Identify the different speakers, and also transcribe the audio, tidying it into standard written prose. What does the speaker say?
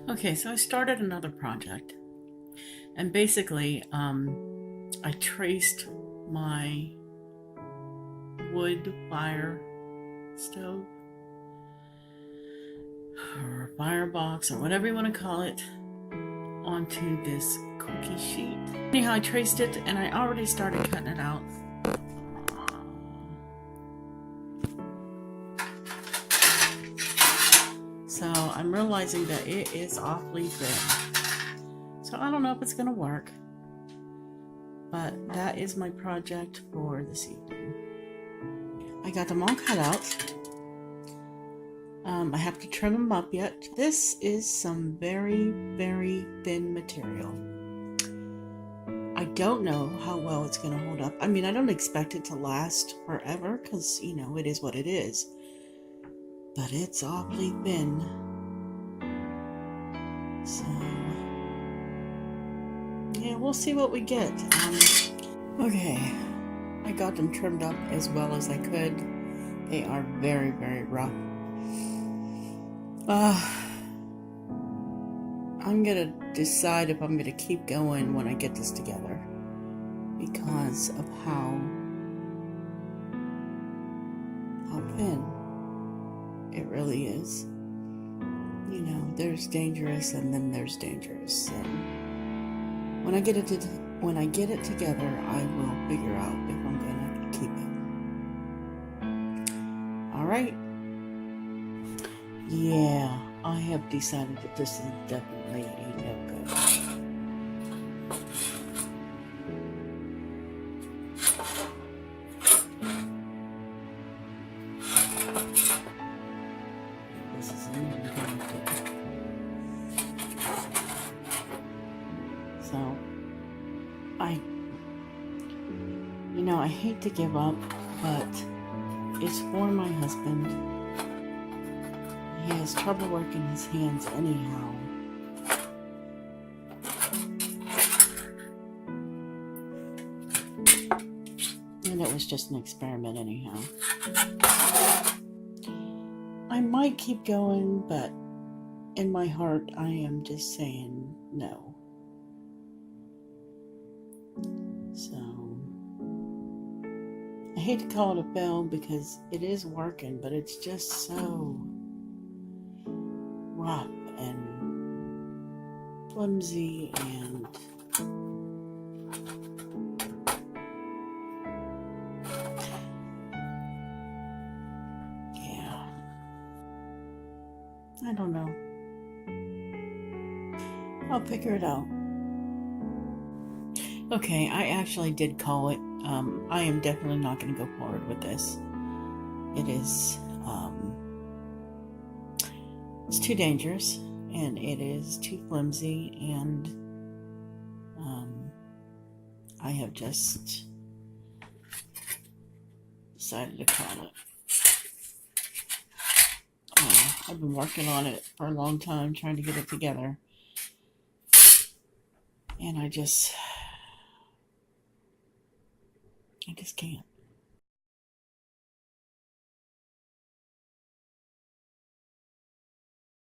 Speaker 1: Okay, so I started another project, and basically, I traced my wood fire stove or firebox or whatever you want to call it onto this cookie sheet. Anyhow, I traced it and I already started cutting it out. So I'm realizing that it is awfully thin. So I don't know if it's going to work, but that is my project for this evening. I got them all cut out. I have to trim them up yet. This is some very, very thin material. I don't know how well it's going to hold up. I mean, I don't expect it to last forever because, you know, it is what it is. But it's awfully thin. So, yeah, we'll see what we get. Okay, I got them trimmed up as well as I could. They are very, very rough. I'm gonna decide if I'm gonna keep going when I get this together because of how thin it really is. You know, there's dangerous and then there's dangerous. And when I get it together, I will figure out if I'm gonna keep it. All right. Yeah, I have decided that this is definitely a no-go. This is a no-go. So, I hate to give up, but it's for my husband. He has trouble working his hands anyhow. And it was just an experiment anyhow. I might keep going, but in my heart, I am just saying no. So, I hate to call it a fail because it is working, but it's just so rough and flimsy and yeah, I don't know. I'll figure it out. Okay, I actually did call it. I am definitely not going to go forward with this. It is, it's too dangerous, and it is too flimsy, and I have just decided to call it. I've been working on it for a long time, trying to get it together, and I just can't.